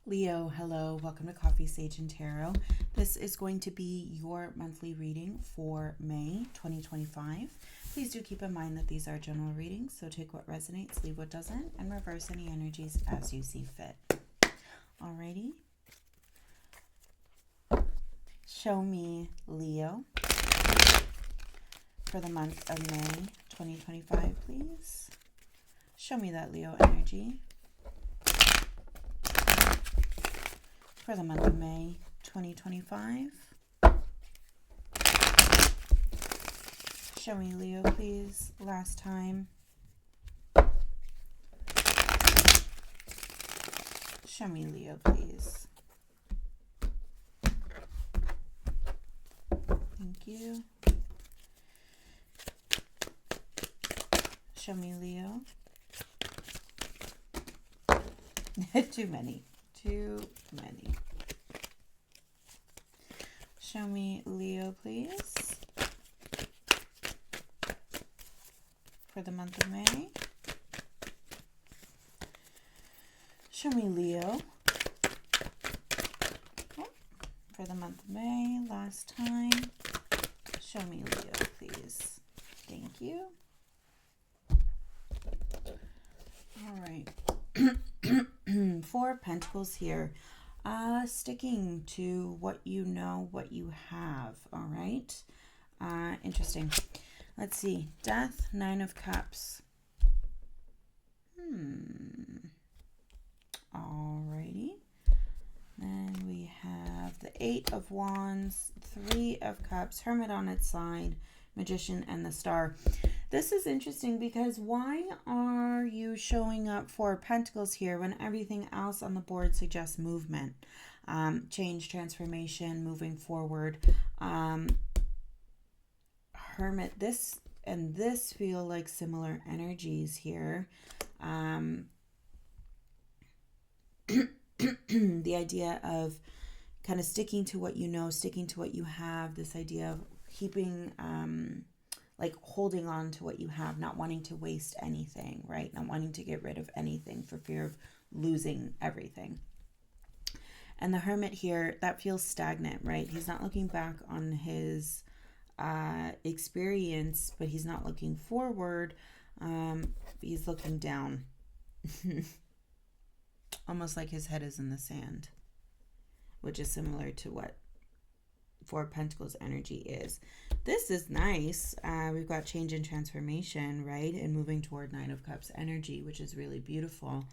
Leo, hello. Welcome to Coffee, Sage, and Tarot. This is going to be your monthly reading for May 2025. Please do keep in mind that these are general readings, so take what resonates, leave what doesn't, and reverse any energies as you see fit. Alrighty. Show me Leo for the month of May 2025, please. Show me that Leo energy for the month of May 2025. Show me Leo, please. Last time. Show me Leo, please. Thank you. Show me Leo. Too many. Show me Leo, please, for the month of May. Show me Leo for the month of May. Last time. Show me Leo, please. Thank you. All right. Four of Pentacles here. Sticking to what you know, what you have. All right. Interesting. Let's see. Death, Nine of Cups. Alrighty. Then we have the Eight of Wands, Three of Cups, Hermit on its side, Magician, and the Star. This is interesting because why are you showing up for Pentacles here when everything else on the board suggests movement, change, transformation, moving forward? Hermit, this and this feel like similar energies here. The idea of kind of sticking to what you know, sticking to what you have, this idea of keeping, like holding on to what you have, not wanting to waste anything, right? Not wanting to get rid of anything for fear of losing everything. And the Hermit here, that feels stagnant, right? He's not looking back on his experience, but he's not looking forward. He's looking down. Almost like his head is in the sand, which is similar to what Four of Pentacles energy is. This is nice. We've got change and transformation, right? And moving toward Nine of Cups energy, which is really beautiful.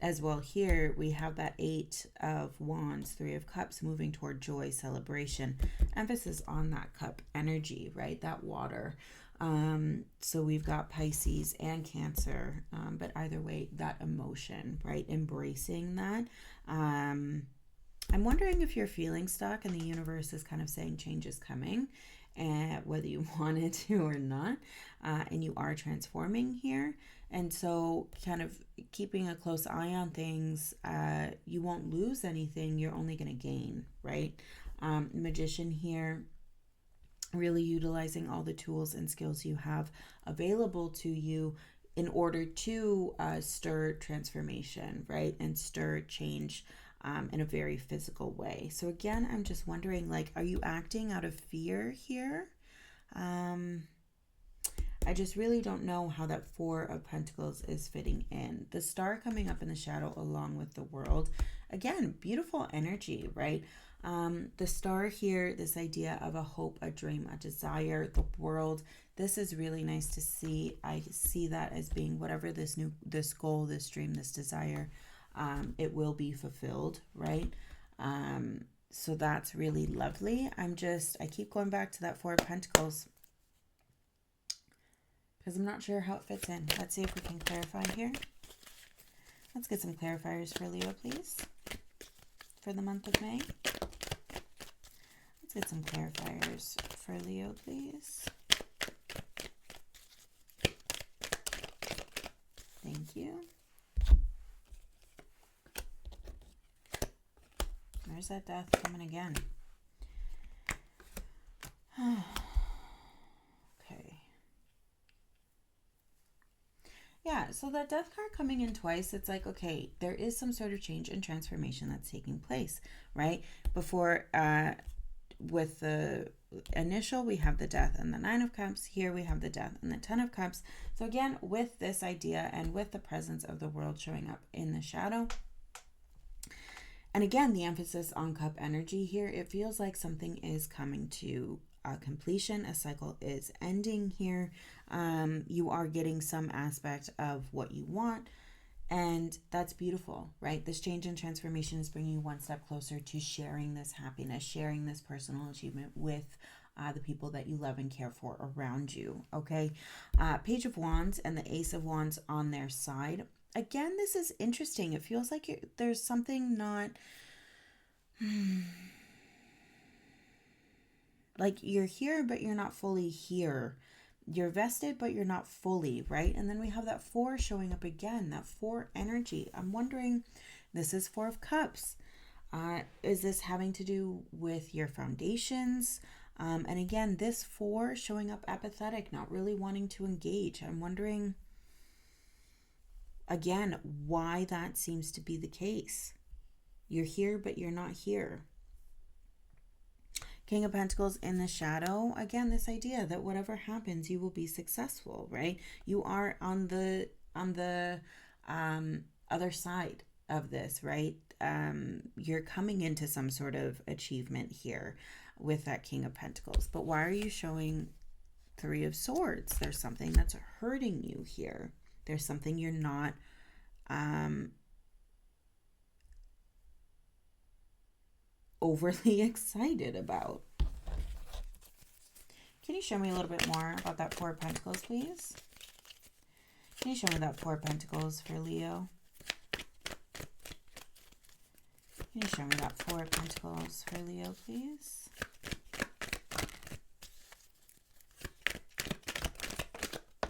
As well here, we have that Eight of Wands, Three of Cups, moving toward joy, celebration. Emphasis on that cup energy, right? That water. So we've got Pisces and Cancer, but either way, that emotion, right? Embracing that. I'm wondering if you're feeling stuck and the universe is kind of saying change is coming, and whether you want it to or not, and you are transforming here. And so kind of keeping a close eye on things, you won't lose anything. You're only going to gain, right? Magician here, really utilizing all the tools and skills you have available to you in order to stir transformation, right? And stir change in a very physical way. So again, I'm just wondering, like, are you acting out of fear here? I just really don't know how that Four of Pentacles is fitting in. The Star coming up in the shadow along with the World. Again, beautiful energy, right? The Star here, this idea of a hope, a dream, a desire, the World. This is really nice to see. I see that as being whatever this goal, this dream, this desire, it will be fulfilled, right? So that's really lovely. I keep going back to that Four of Pentacles because I'm not sure how it fits in. Let's see if we can clarify here. Let's get some clarifiers for Leo, please, for the month of May. Let's get some clarifiers for Leo, please. Thank you. There's that Death coming again. Okay. Yeah, so that death card coming in twice, it's like, okay, there is some sort of change and transformation that's taking place, right? Before, with the initial, we have the death and the Nine of Cups. Here we have the death and the Ten of Cups. So again, with this idea and with the presence of the world showing up in the shadow, and again, the emphasis on cup energy here, it feels like something is coming to completion. A cycle is ending here. You are getting some aspect of what you want, and that's beautiful, right? This change and transformation is bringing you one step closer to sharing this happiness, sharing this personal achievement with the people that you love and care for around you, okay? Page of Wands and the Ace of Wands on their side. Again, this is interesting. It feels like there's something not... like you're here, but you're not fully here. You're vested, but you're not fully, right? And then we have that 4 showing up again, that 4 energy. I'm wondering, this is 4 of Cups. Is this having to do with your foundations? And again, this 4 showing up apathetic, not really wanting to engage. I'm wondering, again, why that seems to be the case. You're here, but you're not here. King of Pentacles in the shadow. Again, this idea that whatever happens, you will be successful, right? You are on the other side of this, right? You're coming into some sort of achievement here with that King of Pentacles. But why are you showing 3 of Swords? There's something that's hurting you here. There's something you're not overly excited about. Can you show me a little bit more about that 4 of Pentacles, please? Can you show me that 4 of Pentacles for Leo? Can you show me that 4 of Pentacles for Leo, please?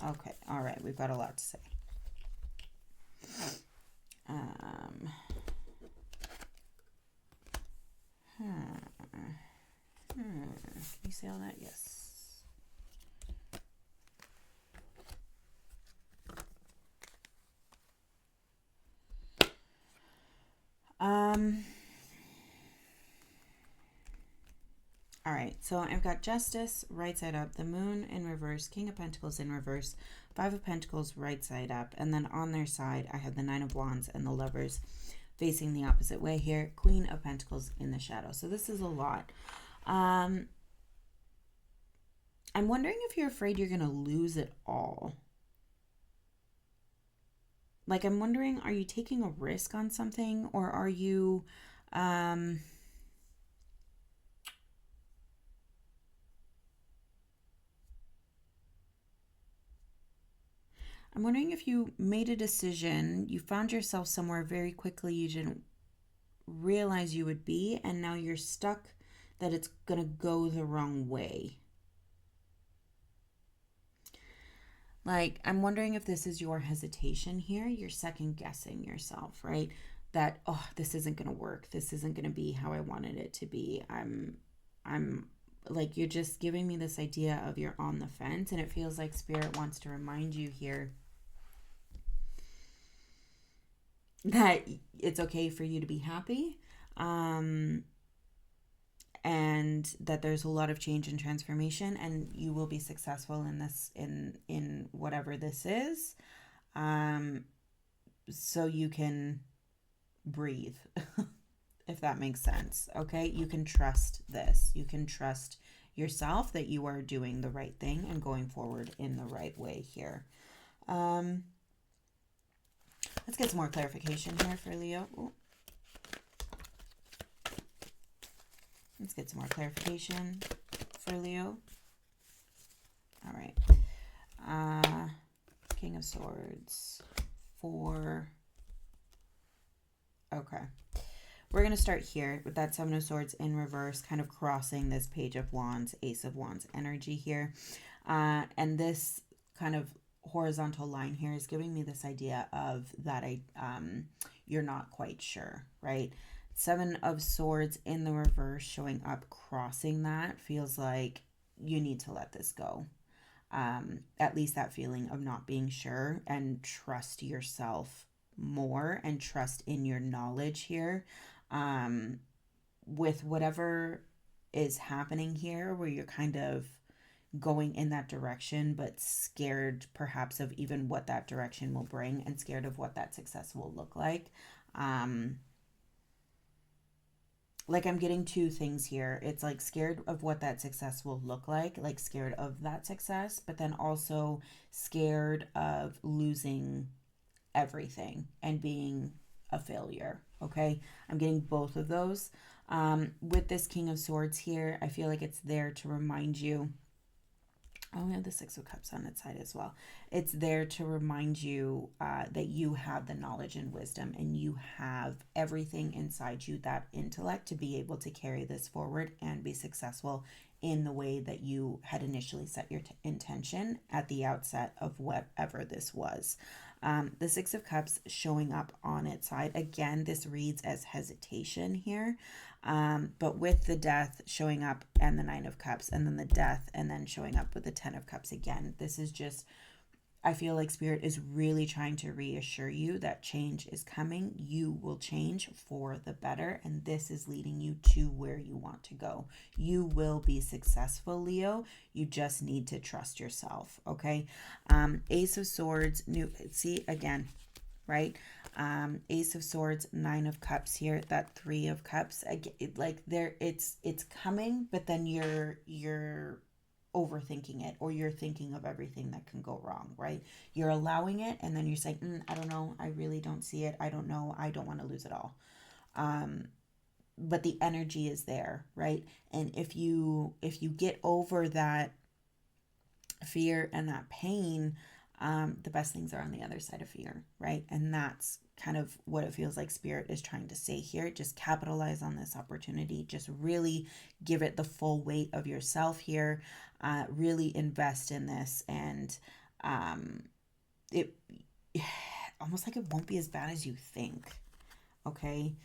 Okay, all right, we've got a lot to say. Can you say all that? Yes. All right, so I've got Justice right side up, the Moon in reverse, King of Pentacles in reverse, 5 of Pentacles right side up, and then on their side I have the 9 of Wands and the Lovers facing the opposite way here, Queen of Pentacles in the shadow. So this is a lot. I'm wondering if you're afraid you're going to lose it all. Like, I'm wondering, are you taking a risk on something, or are you... I'm wondering if you made a decision, you found yourself somewhere very quickly you didn't realize you would be, and now you're stuck that it's going to go the wrong way. Like, I'm wondering if this is your hesitation here. You're second guessing yourself, right? That, oh, this isn't going to work. This isn't going to be how I wanted it to be. I'm like, you're just giving me this idea of you're on the fence, and it feels like Spirit wants to remind you here that it's okay for you to be happy, and that there's a lot of change and transformation, and you will be successful in this, in whatever this is, so you can breathe, if that makes sense. Okay, you can trust this. You can trust yourself that you are doing the right thing and going forward in the right way here. Let's get some more clarification here for Leo. Ooh. Let's get some more clarification for Leo. All right. King of Swords. 4. Okay. We're going to start here with that 7 of Swords in reverse, kind of crossing this Page of Wands, Ace of Wands energy here. And this kind of horizontal line here is giving me this idea of that you're not quite sure, right? 7 of Swords in the reverse showing up, crossing that feels like you need to let this go. at least that feeling of not being sure, and trust yourself more and trust in your knowledge here. With whatever is happening here, where you're kind of going in that direction, but scared perhaps of even what that direction will bring and scared of what that success will look like. Like I'm getting two things here. It's like scared of what that success will look like scared of that success, but then also scared of losing everything and being a failure. Okay. I'm getting both of those. With this King of Swords here, I feel like it's there to remind you. Oh, we have the Six of Cups on its side as well. It's there to remind you that you have the knowledge and wisdom, and you have everything inside you, that intellect, to be able to carry this forward and be successful in the way that you had initially set your intention at the outset of whatever this was. The Six of Cups showing up on its side. Again, this reads as hesitation here. But with the Death showing up and the Nine of Cups, and then the Death, and then showing up with the Ten of Cups again. This is just, I feel like Spirit is really trying to reassure you that change is coming. You will change for the better, and this is leading you to where you want to go. You will be successful, Leo. You just need to trust yourself, okay? Ace of Swords, see, again, right? Ace of Swords, Nine of Cups here, that Three of Cups, it's coming, but then you're overthinking it, or you're thinking of everything that can go wrong, right? You're allowing it, and then you're saying, I don't know, I really don't see it, I don't know, I don't want to lose it all. But the energy is there, right? And if you get over that fear and that pain, the best things are on the other side of fear, right? And that's kind of what it feels like Spirit is trying to say here. Just capitalize on this opportunity. Just really give it the full weight of yourself here. Really invest in this, and it almost like it won't be as bad as you think. Okay.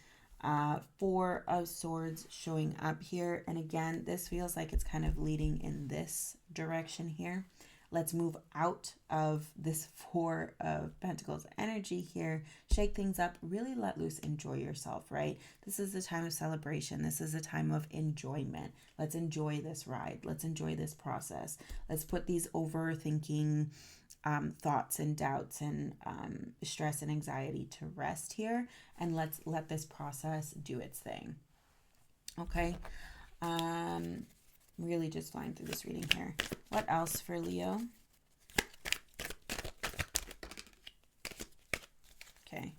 Four of Swords showing up here. And again, this feels like it's kind of leading in this direction here. Let's move out of this Four of Pentacles energy here. Shake things up. Really let loose. Enjoy yourself, right? This is a time of celebration. This is a time of enjoyment. Let's enjoy this ride. Let's enjoy this process. Let's put these overthinking thoughts and doubts and stress and anxiety to rest here. And let's let this process do its thing. Okay. Really just flying through this reading here. What else for Leo? Okay.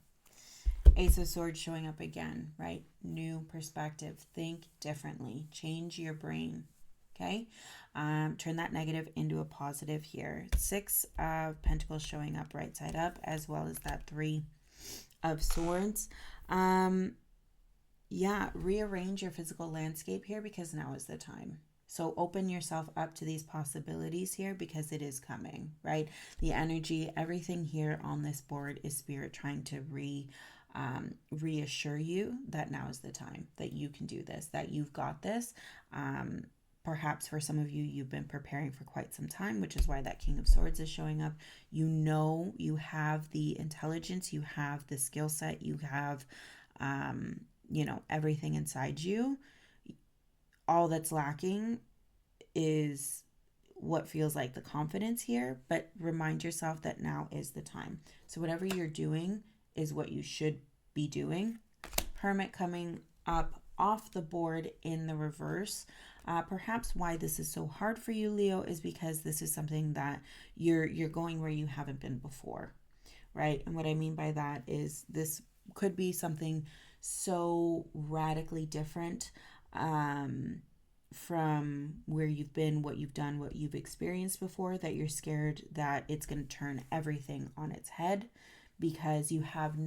Ace of Swords showing up again, right? New perspective. Think differently. Change your brain. Okay. Turn that negative into a positive here. Six of Pentacles showing up right side up, as well as that Three of Swords. Yeah, rearrange your physical landscape here, because now is the time. So open yourself up to these possibilities here, because it is coming, right? The energy, everything here on this board is Spirit trying to reassure you that now is the time, that you can do this, that you've got this. Perhaps for some of you, you've been preparing for quite some time, which is why that King of Swords is showing up. You know, you have the intelligence, you have the skill set, you have, everything inside you. All that's lacking is what feels like the confidence here, but remind yourself that now is the time. So whatever you're doing is what you should be doing. Hermit coming up off the board in the reverse. Perhaps why this is so hard for you, Leo, is because this is something that you're going where you haven't been before, right? And what I mean by that is this could be something so radically different from where you've been, what you've done, what you've experienced before, that you're scared that it's going to turn everything on its head, because you have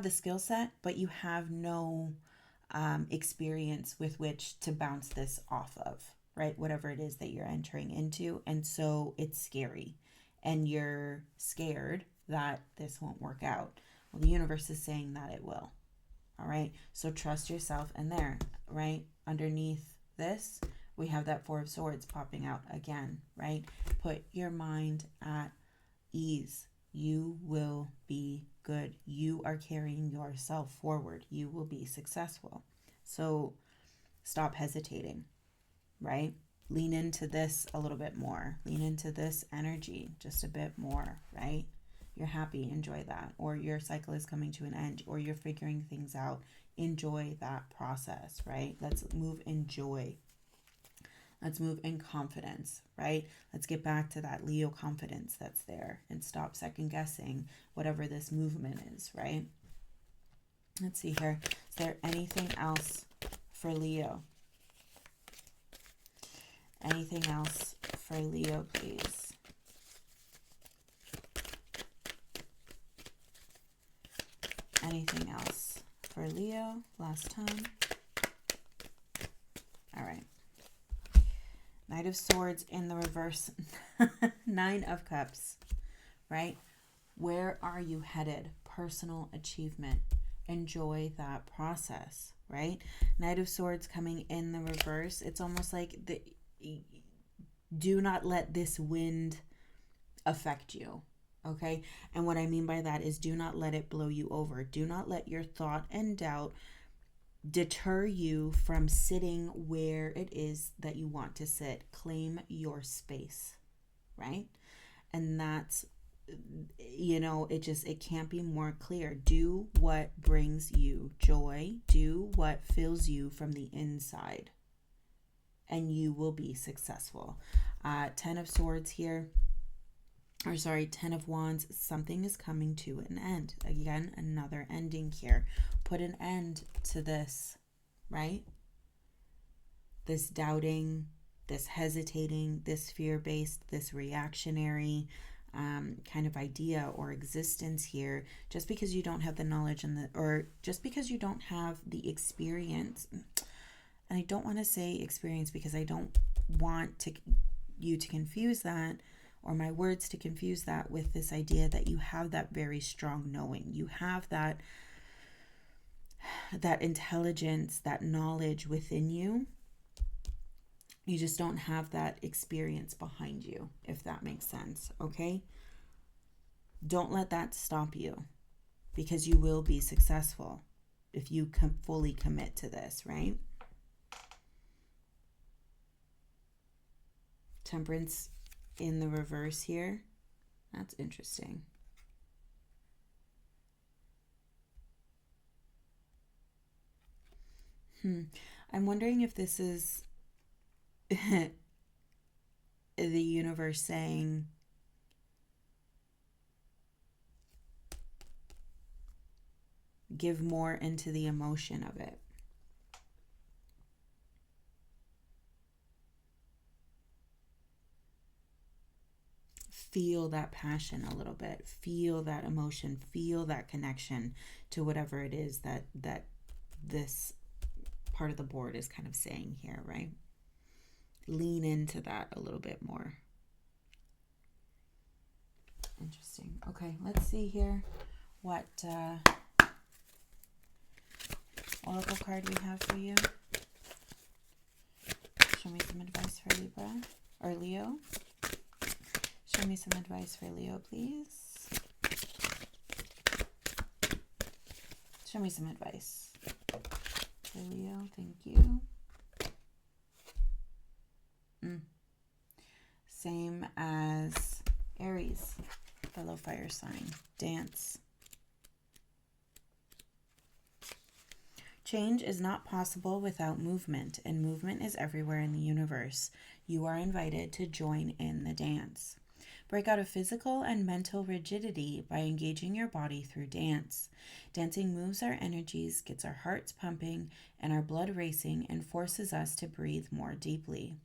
the skill set, but you have no experience with which to bounce this off of, right? Whatever it is that you're entering into. And so it's scary, and you're scared that this won't work out. Well, the universe is saying that it will. All right. So trust yourself. And there, right underneath this, We have that Four of Swords popping out again, right? Put your mind at ease. You will be good. You are carrying yourself forward. You will be successful. So stop hesitating, right? Lean into this a little bit more. Lean into this energy just a bit more, right? You're happy, enjoy that. Or your cycle is coming to an end, or you're figuring things out. Enjoy that process, right? Let's move in joy. Let's move in confidence, right? Let's get back to that Leo confidence that's there and stop second guessing whatever this movement is, right? Let's see here. Is there anything else for Leo? Anything else for Leo, please? Anything else for Leo? Last time. All right. Knight of Swords in the reverse. Nine of Cups, right? Where are you headed? Personal achievement. Enjoy that process, right? Knight of Swords coming in the reverse. It's almost like do not let this wind affect you, okay? And what I mean by that is do not let it blow you over. Do not let your thought and doubt deter you from sitting where it is that you want to sit. Claim your space, right? And that's, it can't be more clear. Do what brings you joy. Do what fills you from the inside, and you will be successful. 10 of Swords here, 10 of Wands. Something is coming to an end. Again, another ending here. Put an end to this, right? This doubting, this hesitating, this fear-based, this reactionary kind of idea or existence here. Just because you don't have the knowledge or just because you don't have the experience, and I don't want to say experience because I don't want you to confuse that, or my words to confuse that with this idea that you have that very strong knowing. You have that intelligence, that knowledge within you. You just don't have that experience behind you, if that makes sense, okay? Don't let that stop you, because you will be successful if you fully commit to this, right? Temperance in the reverse here. That's interesting. I'm wondering if this is the universe saying, give more into the emotion of it. Feel that passion a little bit. Feel that emotion. Feel that connection to whatever it is that this part of the board is kind of saying here, right? Lean into that a little bit more. Interesting. Okay, let's see here what oracle card we have for you. Show me some advice for Libra or Leo. Show me some advice for Leo, please. Show me some advice for Leo. Thank you. Same as Aries, fellow fire sign. Dance. Change is not possible without movement, and movement is everywhere in the universe. You are invited to join in the dance. Break out of physical and mental rigidity by engaging your body through dance. Dancing moves our energies, gets our hearts pumping and our blood racing, and forces us to breathe more deeply.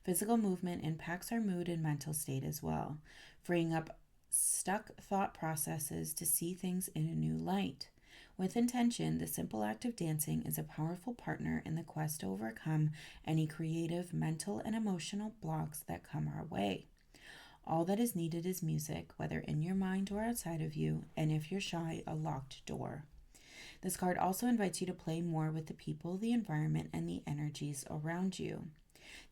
Physical movement impacts our mood and mental state as well, freeing up stuck thought processes to see things in a new light. With intention, the simple act of dancing is a powerful partner in the quest to overcome any creative, mental, and emotional blocks that come our way. All that is needed is music, whether in your mind or outside of you, and if you're shy, a locked door. This card also invites you to play more with the people, the environment, and the energies around you.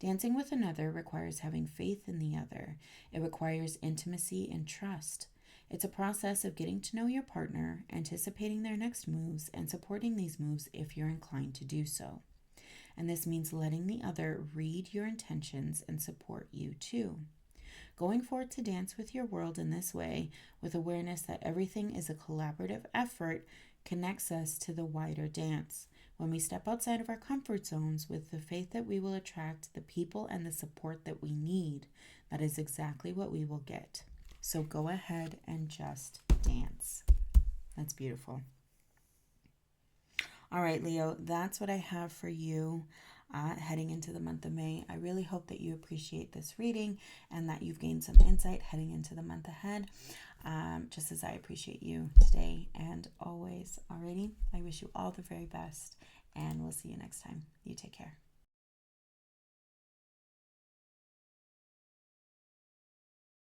Dancing with another requires having faith in the other. It requires intimacy and trust. It's a process of getting to know your partner, anticipating their next moves, and supporting these moves if you're inclined to do so. And this means letting the other read your intentions and support you too. Going forward to dance with your world in this way, with awareness that everything is a collaborative effort, connects us to the wider dance. When we step outside of our comfort zones with the faith that we will attract the people and the support that we need, that is exactly what we will get. So go ahead and just dance. That's beautiful. All right, Leo, that's what I have for you heading into the month of May. I really hope that you appreciate this reading and that you've gained some insight heading into the month ahead, just as I appreciate you today and always. Alrighty, I wish you all the very best, and we'll see you next time. You take care.